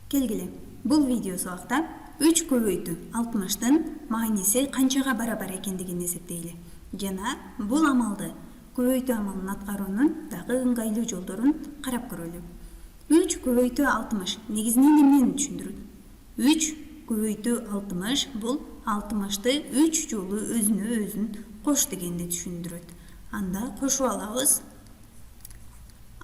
Келгиле. Бул видео сабакта 3 көбөйтүү 60-тын мааниси канчага барабар экендигин эсептейли. Жана бул амалды көбөйтүү амалын аткаруунун дагы ыңгайлуу жолдорун карап көрөлү. 3 көбөйтүү 60 негизинен эмнени түшүндүрөт? 3 көбөйтүү 60 бул 60-ты 3 жолу өзүнө өзүн кош дегенди түшүндүрөт. Анда кошуп алабыз.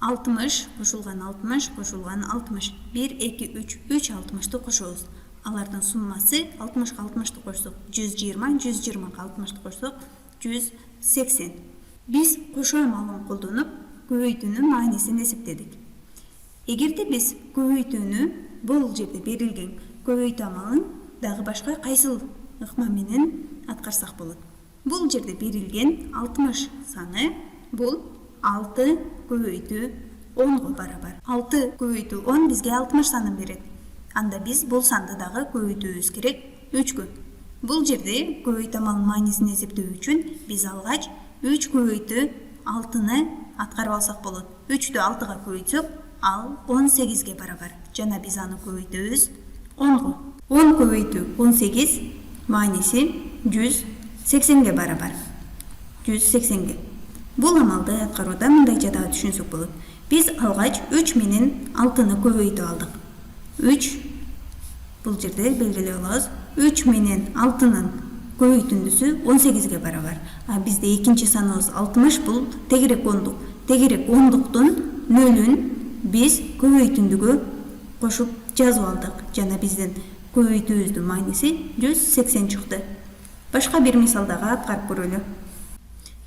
60 кошулган 60 кошулган 60 1 2 3 3 60-ты кошобуз. Алардын суммасы 60-га 60-ты кошсок 120, 120-га 60-ты кошсок 180. Биз кошуу амалын колдонуп көбөйтүүнүн маанисин эсептедик. Эгерде биз көбөйтүүнү бул жерде берилген көбөйтүү амалын дагы башка кайсыл ыкма менен аткарсак болот? Бул жерде берилген 60 саны бул 6 көбөйтүү 10 барабар. 6 көбөйтүү 10 бизге 60 санын берет. Анда биз бул санды дагы көбөйтүүбүз керек 3-кө. Бул жерде көбөйтүү амалынын маанисин эсептөө үчүн биз алгач 3 көбөйтүү 6-ны аткарып алсак болот. 3-тү 6-га көбөйтсөк, ал 18-ге барабар. Жана биз аны көбөйтөбүз 10-го. 10 көбөйтүү 18 мааниси 180-ге барабар. 180-ге. Бул амалды аткарууда мындайча дагы түшүнсөк болот. Биз алгач 3 менен 6-ны көбөйтүп алдык. 3 бул жерде белгилеп алабыз. 3 менен 6-нын көбөйтүндүсү 18-ге барабар. А бизде экинчи саныбыз 60 бул тегерек ондук. Тегерек ондуктун нөлүн биз көбөйтүндүгө кошуп жазып алдык. Жана биздин көбөйтүүбүздүн мааниси 180 чыкты. Башка бир мисал дагы аткарып көрөлү.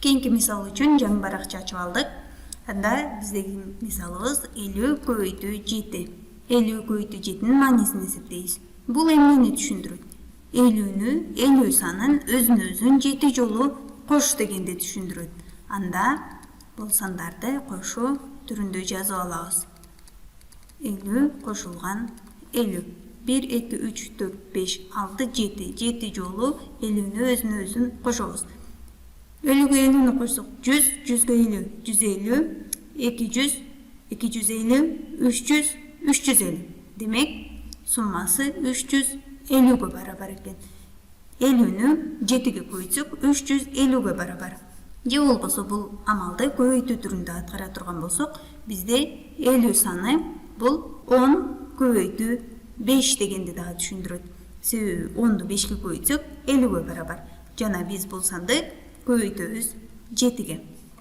Кийинки мисал үчүн жаңы баракча ачып алдык. Анда биздеги мисалыбыз 50 көбөйтүү 7. 50 көбөйтүү 7-нин маанисин эсептейбиз. Бул эмнени түшүндүрөт? 50-нү 50 санын өзүнө өзүн 7 жолу кош дегенди түшүндүрөт. Анда бул сандарды кошуу түрүндө жазып алабыз. 50 кошулган 50. 1 2 3 4 5 6 7. 7 жолу 50-нү өзүнө өзүн кошобуз. 50-ге 50-нү кошсок 100, 100-ге 50, 150, 200, 250, 300, 350. Демек, суммасы 350-ге барабар экен. 50-нү 7-ге көбөйтсөк 350-ге барабар. Же болбосо бул амалды көбөйтүү түрүндө аткара турган болсок, бизде 50 саны бул 10 көбөйтүү 5 дегенди дагы түшүндүрөт. Себеби 10-ду 5-ке көбөйтсөк 50-ге барабар. Жана биз бул санды көбөйтөбүз 7-ге.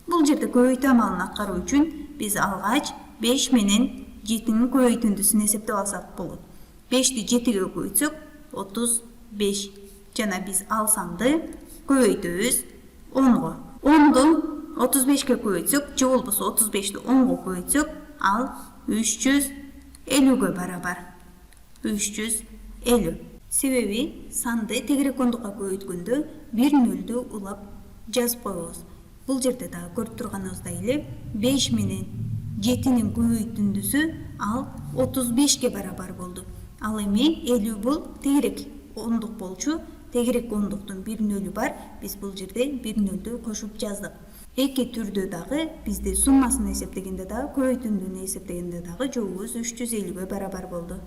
Бул жерде көбөйтүү амалын аткаруу үчүн биз алгач 5 менен 7-нин көбөйтүндүсүн эсептеп алсак болот. 5-ти 7-ге көбөйтсөк 35. Жана биз ал санды көбөйтөбүз 10-го. 10-ду 35-ке көбөйтсөк, же болбосо 35-ти 10-го көбөйтсөк, ал 350-ге барабар. 350. Себеби санды тегерек ондукка көбөйткөндө бир нөлдү улап жазып коебуз. Бул жерде дагы көрүп турганыбыздай эле 5 менен 7-нин көбөйтүндүсү ал 35-ке барабар болду. Ал эми 50 бул тегерек ондук болчу. Тегерек ондуктун бир нөлү бар. Биз бул жерде бир нөлдү кошуп жаздык. Эки түрдө дагы бизде суммасын эсептегенде дагы көбөйтүндүнү эсептегенде дагы жообубуз 350-ге барабар болду.